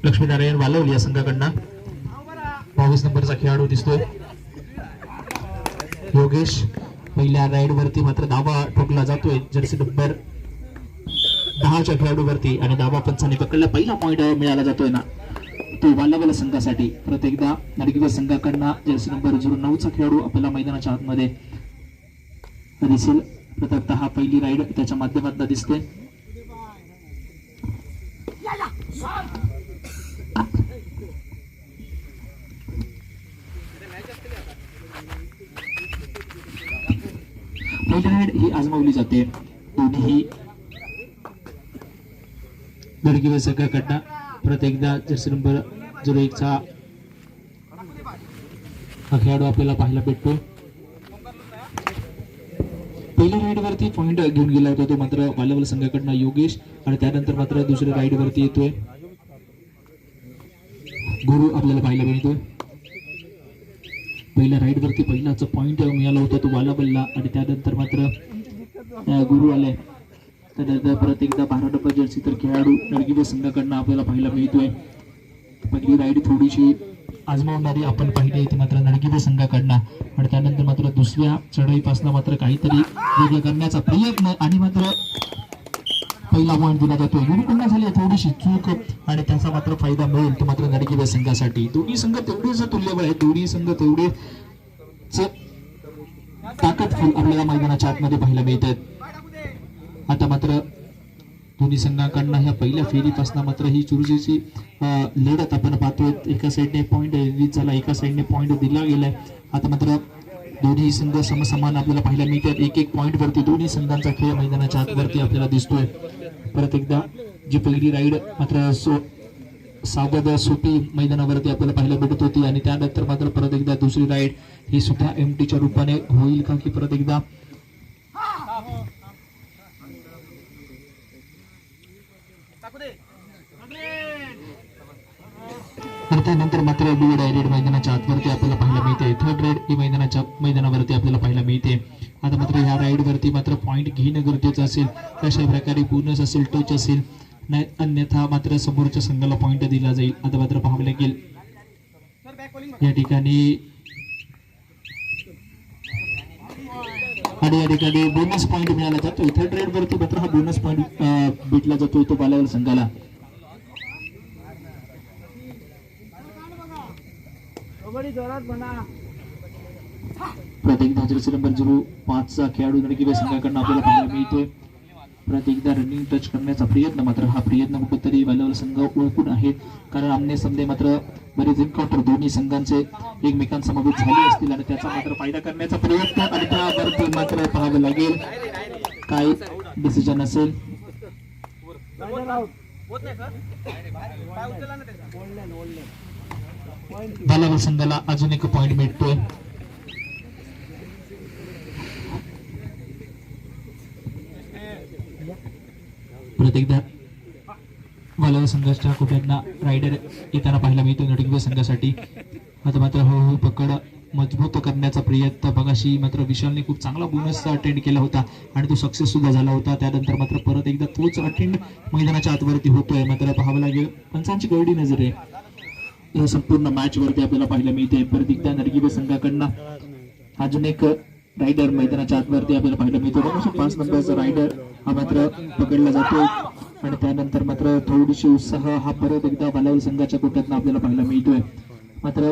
लक्ष्मीनारायण वालवली या संघाकडनं 22 नंबरचा खेळाडू दिसतोय योगेश. पहिल्या राईड वरती मात्र धावा ठोकला जातोय जर्सी नंबर 10च्या खेळाडूवरती आणि धावा पंचाने पकडला. पहिला पॉइंट मिळाला जातोय ना तो वालवल संघासाठी. परत एकदा नडगिवे संघाकडनं जर्सी नंबर 09चा खेळाडू आपल्याला मैदानाच्या आतमध्ये दिसेल. प्रथमतः हा पहिली राईड त्याच्या माध्यमातून दिसते. पहिली राईड ही आजमावली जाते दोन्ही नडगिवे संघाकडनं. परत एकदा जर्सी नंबर 01चा हा खेळाडू आपल्याला पाहायला भेटतो. पहिल्या राईड वरती पॉइंट घेऊन गेला होता तो मात्र वालवल संघाकडनं योगेश आणि त्यानंतर मात्र दुसऱ्या राईड वरती येतोय गुरु आपल्याला पाहायला मिळतोय. पहिल्या राईड वरती पहिलाच पॉइंट मिळाला होता तो वालवलला आणि त्यानंतर मात्र गुरु आले. त्यानंतर परत एकदा 12 नंबर जर्सी तर खेळाडू नडगिवे संघाकडनं आपल्याला पाहायला मिळतोय. पहिली राईड थोडीशी आजमावणारी आपण पाहिली आहे ती मात्र नडगिवे संघाकडनं आणि त्यानंतर मात्र दुसऱ्या चढाईपासून मात्र काहीतरी वेगळं करण्याचा प्रयत्न आणि मात्र पहिला पॉइंट दिला जातो. गुरुकडनं झाली थोडीशी चूक आणि त्याचा मात्र फायदा मिळेल तो मात्र नडगिवे संघासाठी. दोन्ही संघ तेवढेच तुल्यबळ आहेत, दोन्ही संघ तेवढेच ताकदफुल आपल्याला मैदानाच्या आतमध्ये पाहायला मिळतात. आता मात्र दोन्ही संघाकडनं ह्या पहिल्या फेरीपासून मात्र ही चुरशीची लढत आपण पाहतोय. एका साईडने पॉइंट रिलीज झाला, एका साईडने पॉइंट दिला गेलाय. आता मात्र दोन्ही संघ समसमान आपल्याला पाहायला मिळतात. एक एक पॉइंट वरती दोन्ही संघांचा खेळ मैदानाच्या आतवरती आपल्याला दिसतोय. परत एकदा जी पहिली राईड मात्र सावध सोपी मैदानावरती आपल्याला पाहायला भेटत होती आणि त्यानंतर मात्र परत एकदा दुसरी राईड ही सुद्धा एमटीच्या रूपाने होईल का की परत एकदा त्यानंतर मात्र बी राईड मैदानाच्या आतवरती आपल्याला पाहायला मिळते. थर्ड राईड ही मैदानावरती आपल्याला पाहायला मिळते. आता मात्र ह्या राईड वरती मात्र पॉइंट घेणं गरजेचं असेल. तशा प्रकारे बोनस असेल, टच असेल, नाही अन्यथा मात्र समोरच्या संघाला पॉइंट दिला जाईल. आता मात्र पाहावं लागेल या ठिकाणी आणि या ठिकाणी बोनस पॉइंट मिळाला जातो. थर्ड राईड वरती मात्र हा बोनस पॉइंट भेटला जातो तो वालवल संघाला. प्रत्येक जर्सी नंबर 05चा खेळाडू नडगिवे संघाकडून आपल्याला पाहायला मिळतोय. प्रत्येकदा रनिंग टच करण्याचा प्रयत्न मात्र हा प्रयत्न कुठेतरी वालवल संघ ओळखून आहेत कारण आमने सामने मात्र बरेच एन्काउंटर दोन्ही संघांचे एकमेकांसमवेत झाले असतील आणि त्याचा मात्र फायदा करण्याचा प्रयत्न आणि त्यावरती मात्र पाहावं लागेल काय डिसिजन असेल. वालवल संघाला अजून एक पॉइंट मिळतोय. परत एकदा वालवल संघाच्या कोट्यांना रायडर येताना पाहायला मिळतो नडगिवे संघासाठी. आता मात्र हळूहळू पकड मजबूत करण्याचा प्रयत्न बघाशी मात्र विशालने खूप चांगला बोनस अटेंड केला होता आणि तो सक्सेस सुद्धा झाला होता. त्यानंतर मात्र परत एकदा तोच अटेंड मैदानाच्या आतवरती होतोय. मात्र पाहावं लागेल पंचांची गरडी नजर आहे या संपूर्ण मॅच वरती आपल्याला पाहायला मिळते. परत एकदा नडगिवे संघाकडनं अजून एक रायडर मैदानाच्या आतवरती आपल्याला पाहायला मिळतो. 5 नंबरचा रायडर हा मात्र पकडला जातो आणि त्यानंतर मात्र थोडीशी उत्साह हा परत एकदा वालवल संघाच्या कोट्यातून आपल्याला पाहायला मिळतोय. मात्र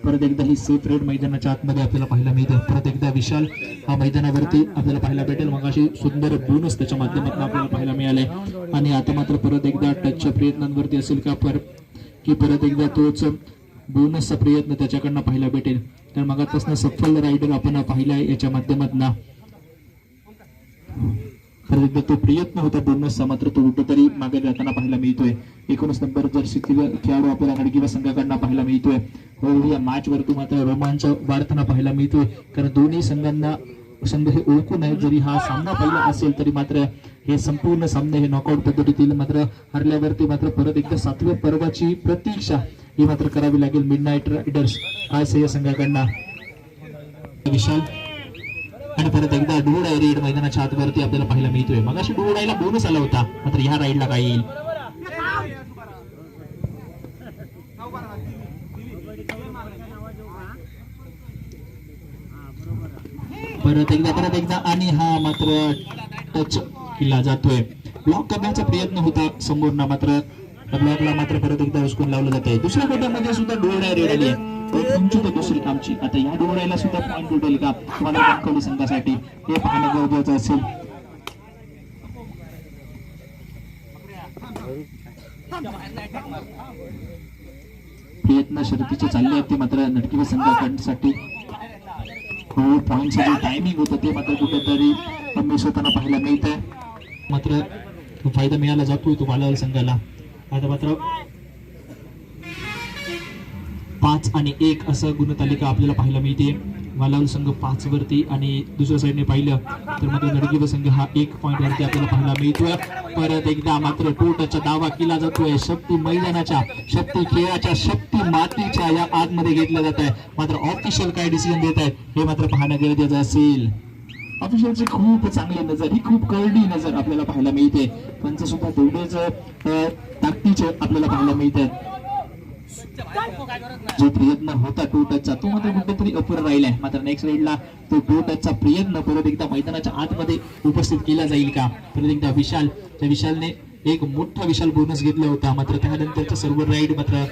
परत एकदा ही सेफ रेड मैदानाच्या आतमध्ये आपल्याला पाहायला मिळते. परत एकदा विशाल हा मैदानावरती आपल्याला पाहायला भेटेल. मग अशी सुंदर बोनस त्याच्या माध्यमातून आपल्याला पाहायला मिळाले आणि आता मात्र परत एकदा टचच्या प्रयत्नांवरती असेल का की परत एकदा तोच बोनसचा प्रयत्न त्याच्याकडनं पाहायला भेटेल. तर मगापासून सफल रायडर आपण पाहिलाय याच्या माध्यमातून परत एकदा तो प्रयत्न होता बोनसचा मात्र तो कुठेतरी मागे जाताना पाहायला मिळतोय. 19 नंबर जर्सीतील खेळाडू आपल्याला नडगिवे संघाकडनं पाहायला मिळतोय. या मॅच वरती मात्र रोमांच वाढताना पाहायला मिळतोय कारण दोन्ही संघ हे ओळखून आहे. जरी हा सामना पहिला असेल तरी मात्र हे संपूर्ण सामने हे नॉकआउट पद्धतीतील मात्र हरल्यावरती मात्र परत एकदा 7व्या पर्वाची प्रतीक्षा ही मात्र करावी लागेल मिडनाईट रायडर्स या संघाकडनं. विशाल आणि परत एकदा डोळा रेड मैदानाच्या आतवरती आपल्याला पाहायला मिळतोय. मग अशी डोळायला बोनस आला होता मात्र ह्या राईडला काय येईल परत एकदा आणि हा मात्र टच केला जातोय. ब्लॉक करण्याचा प्रयत्न होता समोरना, मात्र ब्लॉकला मात्र परत एकदा हुसकून लावलं जात आहे. दुसऱ्या गोट्यामध्ये सुद्धा डोळ्या रेड आली आहे. दुसरी कामची आता या डोळ्याला सुद्धा पॉईंट भेटेल का मला कणकवली संघासाठी हे पाहणं गरजेचं असेल. प्रयत्न शर्तीचे चालले आहेत ते मात्र नटकी संघासाठी पॉईंटचं जे टायमिंग होतं ते मात्र कुठेतरी मिस होताना पाहायला मिळत आहे. मात्र फायदा मिळाला जातोय तो वालावल संघाला. आता मात्र 5 आणि 1 असं गुणतालिका आपल्याला पाहायला मिळते. वालावल संघ 5 वरती आणि दुसऱ्या साईडने पाहिलं तर मात्र नडगी संघ हा 1 पॉईंट वरती आपल्याला पाहायला मिळतोय. परत एकदा मात्र टोटचा दावा केला जातोय. शक्ती मैदानाच्या, शक्ती खेळाच्या, शक्ती मातीच्या या आतमध्ये घेतला जात आहे. मात्र ऑफिशियल काय डिसिजन देत आहे हे मात्र पाहणं गरजेचं असेल. ऑफिशियलची खूप चांगली नजर, ही खूप करडी नजर आपल्याला पाहायला मिळते. पंच सुद्धा तेवढेच ताकदीचे आपल्याला पाहायला मिळतात. जो प्रयत्न होता टू टचचा तो मात्र कुठेतरी अपुरा राहिलाय. मात्र नेक्स्ट राईडला तो टू टचचा प्रयत्न परत एकदा मैदानाच्या आतमध्ये उपस्थित केला जाईल का. परत एकदा विशालने एक मोठा विशाल बोनस घेतला होता. मात्र त्यानंतरच्या सर्व राईड मात्र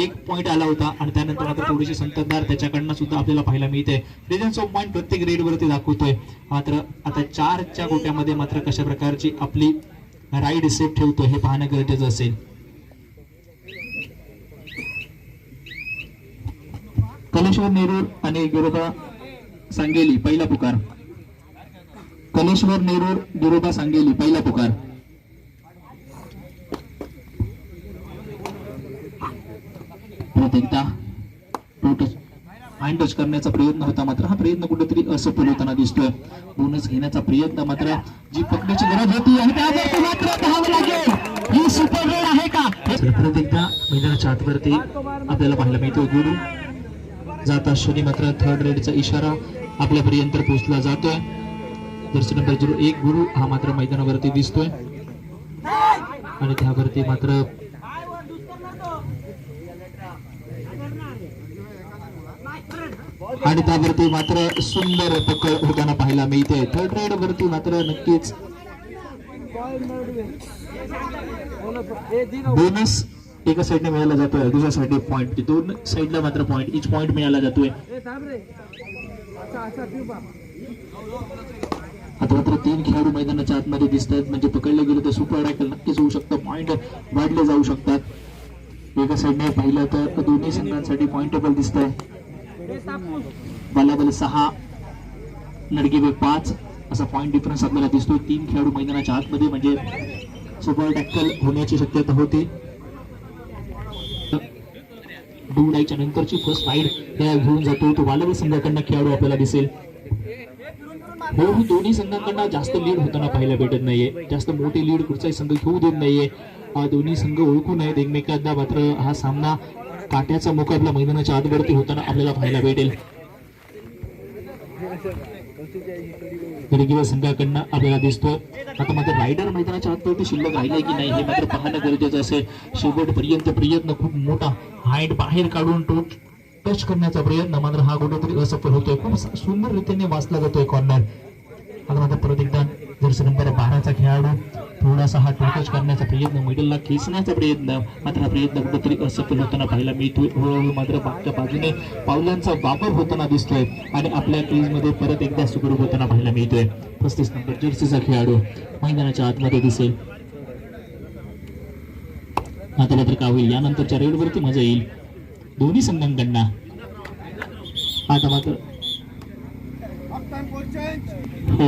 1 पॉईंट आला होता आणि त्यानंतर मात्र थोडीशी संततधार त्याच्याकडनं सुद्धा आपल्याला पाहायला मिळते. प्रेझेन्स ऑफ पॉईंट प्रत्येक रेड वरती दाखवतोय. मात्र आता 4च्या गोट्यामध्ये मात्र कशा प्रकारची आपली राईड सेट ठेवतोय हे पाहणं गरजेचं असेल. कलेश्वर नेरूर आणि गिरोबा सांगेली पहिला पुकार. कलेश्वर नेरूर गिरोबा सांगेली पहिला पुकार. एकदा टच करण्याचा प्रयत्न होता. मात्र हा प्रयत्न कुठेतरी असफल होताना दिसतोय. बोनस घेण्याचा प्रयत्न मात्र जी पकडण्याची गरज होती आणि त्यावरती मात्र धाव लागेल. ही सुपर रेड आहे का. परत एकदा मैदानाच्या आतवरती आपल्याला पाहायला मिळतोय गुरु जाता शनी. मात्र थर्ड रेडचा इशारा आपल्यापर्यंत पोहोचला जातोय. जर्सी नंबर 01 गुरु हा मात्र मैदानावरती दिसतोय आणि त्यावरती मात्र आणि त्यावरती मात्र सुंदर पकड होताना पाहायला मिळते. थर्ड रेड वरती मात्र नक्कीच बोनस एका साईडने मिळाला जातोय, दुसऱ्या साईडने पॉईंट. 2 साईडला मात्र पॉईंट, इच पॉईंट मिळाला जातोय. आता मात्र 3 खेळाडू मैदानाच्या आतमध्ये दिसत आहेत. म्हणजे पकडले गेले तर सुपर टॅकल नक्कीच होऊ शकतं. पॉईंट वाढले जाऊ शकतात. एका साईडने पाहिलं तर दोन्ही संघांसाठी पॉईंटेबल दिसत आहे. बालाबल 6 नडगीबे 5 असा पॉईंट डिफरन्स आपल्याला दिसतोय. 3 खेळाडू मैदानाच्या आतमध्ये म्हणजे सुपर टॅकल होण्याची शक्यता होती. डूडाईच्या नंतरची फर्स्ट राईड घेऊन जातो तो बालाबल संघाकडनं खेळाडू आपल्याला दिसेल. हो, दोन्ही संघांकडनं जास्त लीड होताना पाहायला भेटत नाहीये. जास्त मोठी लीड कुठचाही संघ घेऊ देत नाहीये. दोन्ही संघ ओळखून आहेत एकमेकांना. मात्र हा सामना काट्याचा मुकाबला मैदानाच्या आतवरती होताना आपल्याला पाहायला भेटेल. नडगी संघाकडनं आपल्याला दिसतोय. आता मात्र रायडर मैदानाच्या आतवरती शिल्लक राहिले की नाही हे मात्र पाहणं गरजेचं असेल. शेवटपर्यंत प्रयत्न खूप मोठा हाईट बाहेर काढून टच करण्याचा प्रयत्न मात्र हा कुठेतरी असफल होतोय. खूप सुंदर रीतीने वाचला जातोय कॉर्नर. आता मात्र परत एकदा जर्सी नंबर 12चा खेळाडू थोडासा हा टच करण्याचा प्रयत्न, मिडलला खेचण्याचा प्रयत्न, मात्र हा प्रयत्न कुठेतरी असफल होताना पाहायला मिळतोय. हळूहळू मात्र मागच्या बाजूने पावलांचा वापर होताना दिसतोय आणि आपल्या क्रीजमध्ये परत एकदा सुखरूप होताना पाहायला मिळतोय. 35 नंबर जर्सीचा खेळाडू मैदानाच्या आतमध्ये दिसेल. आता मात्र का होईल यानंतरच्या रेडवरती मजा येईल दोन्ही संघांकडनं. आता मात्र हो